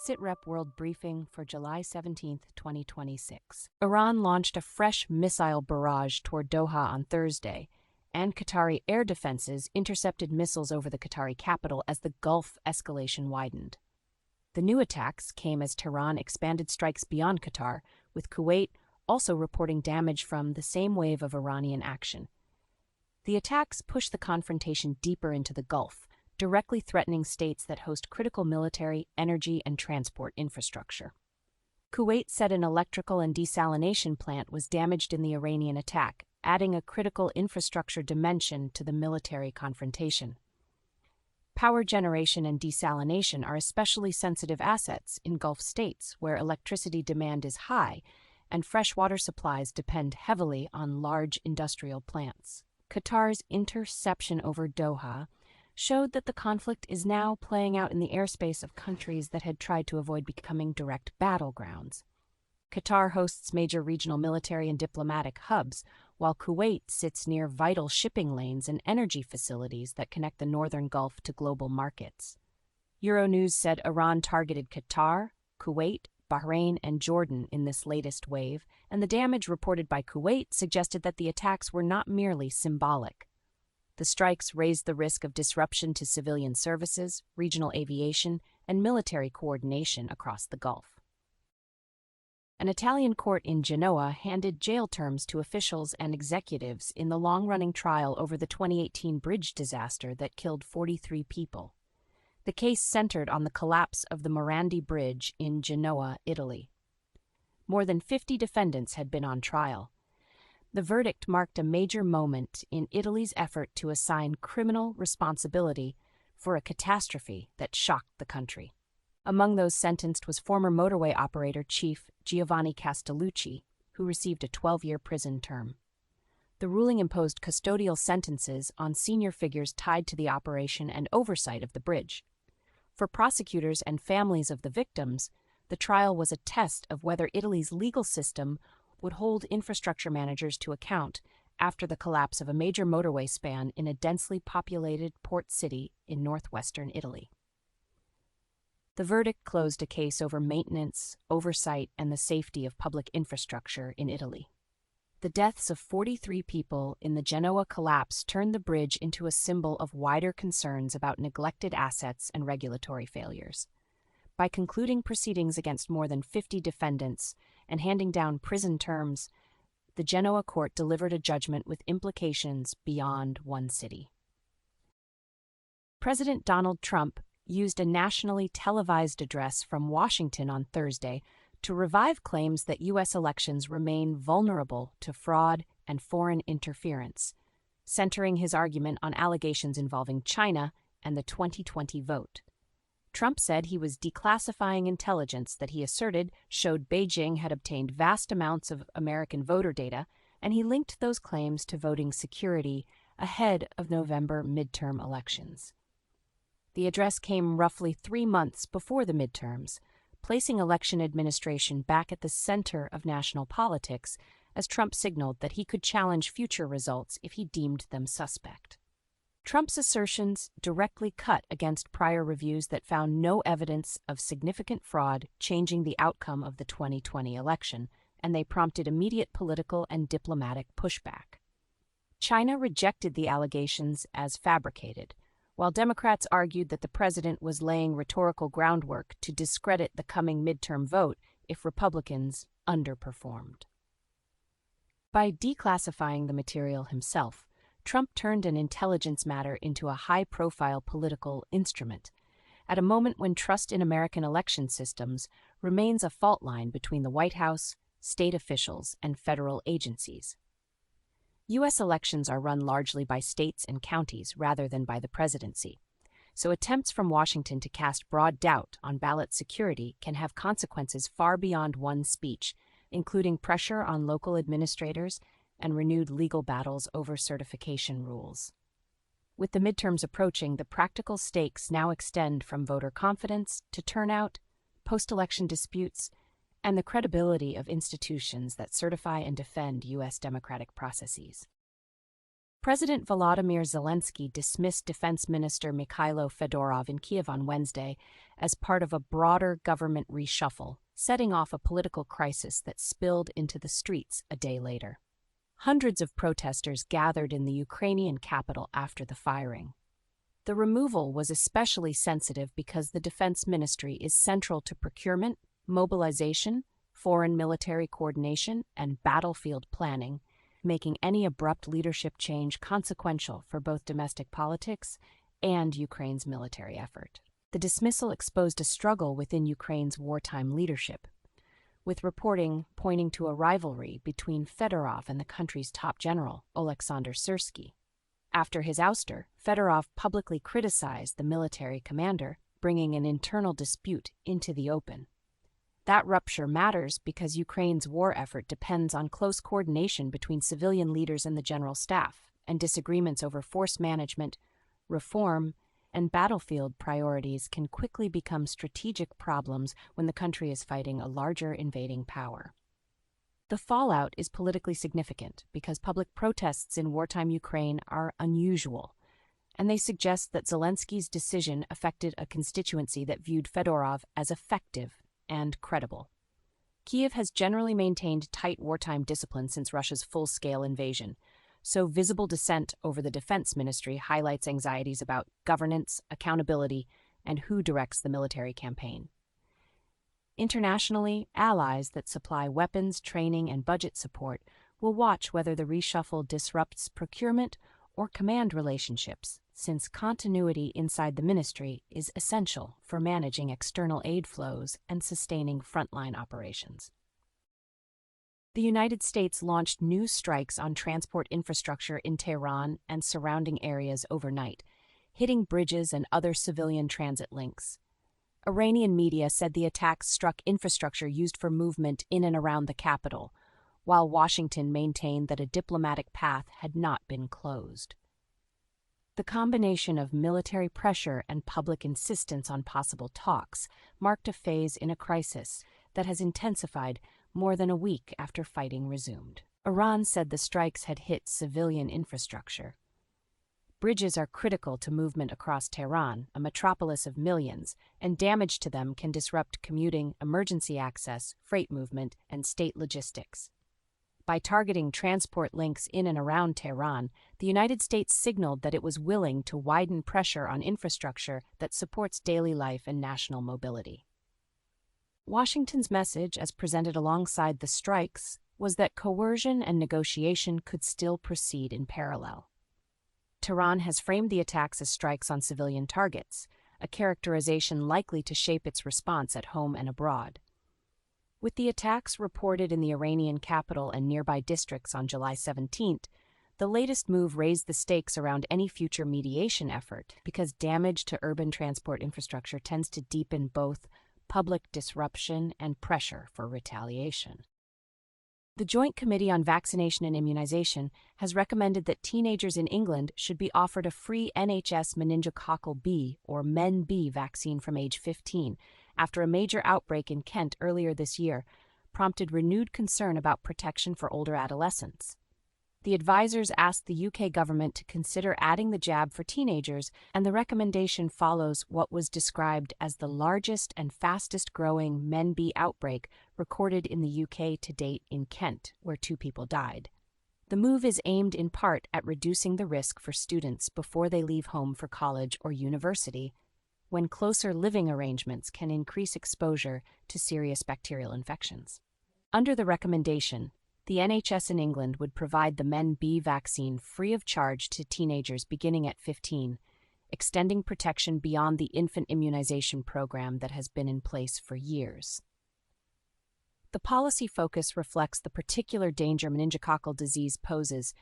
SITREP World Briefing for July 17, 2026. Iran launched a fresh missile barrage toward Doha on Thursday, and Qatari air defenses intercepted missiles over the Qatari capital as the Gulf escalation widened. The new attacks came as Tehran expanded strikes beyond Qatar, with Kuwait also reporting damage from the same wave of Iranian action. The attacks pushed the confrontation deeper into the Gulf, directly threatening states that host critical military, energy, and transport infrastructure. Kuwait said an electrical and desalination plant was damaged in the Iranian attack, adding a critical infrastructure dimension to the military confrontation. Power generation and desalination are especially sensitive assets in Gulf states where electricity demand is high and freshwater supplies depend heavily on large industrial plants. Qatar's interception over Doha showed that the conflict is now playing out in the airspace of countries that had tried to avoid becoming direct battlegrounds. Qatar hosts major regional military and diplomatic hubs, while Kuwait sits near vital shipping lanes and energy facilities that connect the northern Gulf to global markets. Euronews said Iran targeted Qatar, Kuwait, Bahrain, and Jordan in this latest wave, and the damage reported by Kuwait suggested that the attacks were not merely symbolic. The strikes raised the risk of disruption to civilian services, regional aviation, and military coordination across the Gulf. An Italian court in Genoa handed jail terms to officials and executives in the long-running trial over the 2018 bridge disaster that killed 43 people. The case centered on the collapse of the Morandi Bridge in Genoa, Italy. More than 50 defendants had been on trial. The verdict marked a major moment in Italy's effort to assign criminal responsibility for a catastrophe that shocked the country. Among those sentenced was former motorway operator chief Giovanni Castellucci, who received a 12-year prison term. The ruling imposed custodial sentences on senior figures tied to the operation and oversight of the bridge. For prosecutors and families of the victims, the trial was a test of whether Italy's legal system would hold infrastructure managers to account after the collapse of a major motorway span in a densely populated port city in northwestern Italy. The verdict closed a case over maintenance, oversight, and the safety of public infrastructure in Italy. The deaths of 43 people in the Genoa collapse turned the bridge into a symbol of wider concerns about neglected assets and regulatory failures. By concluding proceedings against more than 50 defendants and handing down prison terms, the Genoa court delivered a judgment with implications beyond one city. President Donald Trump used a nationally televised address from Washington on Thursday to revive claims that U.S. elections remain vulnerable to fraud and foreign interference, centering his argument on allegations involving China and the 2020 vote. Trump said he was declassifying intelligence that he asserted showed Beijing had obtained vast amounts of American voter data, and he linked those claims to voting security ahead of November midterm elections. The address came roughly 3 months before the midterms, placing election administration back at the center of national politics as Trump signaled that he could challenge future results if he deemed them suspect. Trump's assertions directly cut against prior reviews that found no evidence of significant fraud changing the outcome of the 2020 election, and they prompted immediate political and diplomatic pushback. China rejected the allegations as fabricated, while Democrats argued that the president was laying rhetorical groundwork to discredit the coming midterm vote if Republicans underperformed. By declassifying the material himself, Trump turned an intelligence matter into a high-profile political instrument, at a moment when trust in American election systems remains a fault line between the White House, state officials, and federal agencies. U.S. elections are run largely by states and counties rather than by the presidency, so attempts from Washington to cast broad doubt on ballot security can have consequences far beyond one speech, including pressure on local administrators and renewed legal battles over certification rules. With the midterms approaching, the practical stakes now extend from voter confidence to turnout, post-election disputes, and the credibility of institutions that certify and defend U.S. democratic processes. President Volodymyr Zelensky dismissed Defense Minister Mikhailo Fedorov in Kiev on Wednesday as part of a broader government reshuffle, setting off a political crisis that spilled into the streets a day later. Hundreds of protesters gathered in the Ukrainian capital after the firing. The removal was especially sensitive because the Defense Ministry is central to procurement, mobilization, foreign military coordination, and battlefield planning, making any abrupt leadership change consequential for both domestic politics and Ukraine's military effort. The dismissal exposed a struggle within Ukraine's wartime leadership, with reporting pointing to a rivalry between Fedorov and the country's top general, Oleksandr Syrsky. After his ouster, Fedorov publicly criticized the military commander, bringing an internal dispute into the open. That rupture matters because Ukraine's war effort depends on close coordination between civilian leaders and the general staff, and disagreements over force management, reform, and battlefield priorities can quickly become strategic problems when the country is fighting a larger invading power. The fallout is politically significant because public protests in wartime Ukraine are unusual, and they suggest that Zelensky's decision affected a constituency that viewed Fedorov as effective and credible. Kiev has generally maintained tight wartime discipline since Russia's full-scale invasion, so visible dissent over the defense ministry highlights anxieties about governance, accountability, and who directs the military campaign. Internationally, allies that supply weapons, training, and budget support will watch whether the reshuffle disrupts procurement or command relationships, since continuity inside the ministry is essential for managing external aid flows and sustaining frontline operations. The United States launched new strikes on transport infrastructure in Tehran and surrounding areas overnight, hitting bridges and other civilian transit links. Iranian media said the attacks struck infrastructure used for movement in and around the capital, while Washington maintained that a diplomatic path had not been closed. The combination of military pressure and public insistence on possible talks marked a phase in a crisis that has intensified more than a week after fighting resumed. Iran said the strikes had hit civilian infrastructure. Bridges are critical to movement across Tehran, a metropolis of millions, and damage to them can disrupt commuting, emergency access, freight movement, and state logistics. By targeting transport links in and around Tehran, the United States signaled that it was willing to widen pressure on infrastructure that supports daily life and national mobility. Washington's message, as presented alongside the strikes, was that coercion and negotiation could still proceed in parallel. Tehran has framed the attacks as strikes on civilian targets, a characterization likely to shape its response at home and abroad. With the attacks reported in the Iranian capital and nearby districts on July 17th, the latest move raised the stakes around any future mediation effort because damage to urban transport infrastructure tends to deepen both public disruption and pressure for retaliation. The Joint Committee on Vaccination and Immunization has recommended that teenagers in England should be offered a free NHS meningococcal B or Men-B vaccine from age 15 after a major outbreak in Kent earlier this year prompted renewed concern about protection for older adolescents. The advisors asked the UK government to consider adding the jab for teenagers, and the recommendation follows what was described as the largest and fastest-growing Men-B outbreak recorded in the UK to date in Kent, where 2 people died. The move is aimed in part at reducing the risk for students before they leave home for college or university, when closer living arrangements can increase exposure to serious bacterial infections. Under the recommendation, the NHS in England would provide the Men-B vaccine free of charge to teenagers beginning at 15, extending protection beyond the infant immunization program that has been in place for years. The policy focus reflects the particular danger meningococcal disease poses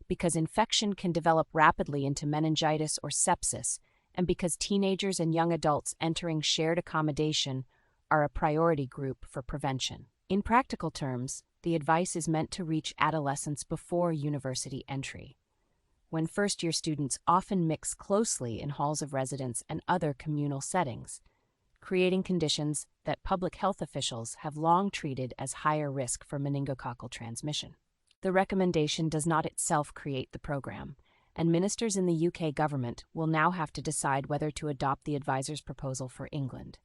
because infection can develop rapidly into meningitis or sepsis, and because teenagers and young adults entering shared accommodation are a priority group for prevention. In practical terms, the advice is meant to reach adolescents before university entry, when first-year students often mix closely in halls of residence and other communal settings, creating conditions that public health officials have long treated as higher risk for meningococcal transmission. The recommendation does not itself create the program, and ministers in the UK government will now have to decide whether to adopt the advisor's proposal for England.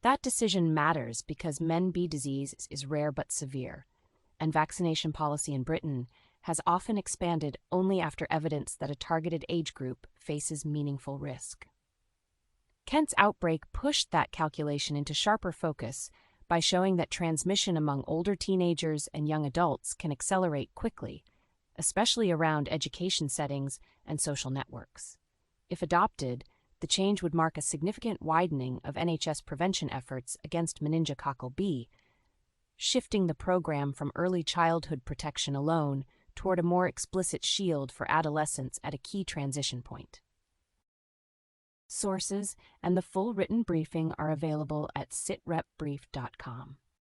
That decision matters because Men B disease is rare but severe, and vaccination policy in Britain has often expanded only after evidence that a targeted age group faces meaningful risk. Kent's outbreak pushed that calculation into sharper focus by showing that transmission among older teenagers and young adults can accelerate quickly, especially around education settings and social networks. If adopted, the change would mark a significant widening of NHS prevention efforts against meningococcal B, shifting the program from early childhood protection alone toward a more explicit shield for adolescents at a key transition point. Sources and the full written briefing are available at sitrepbrief.com.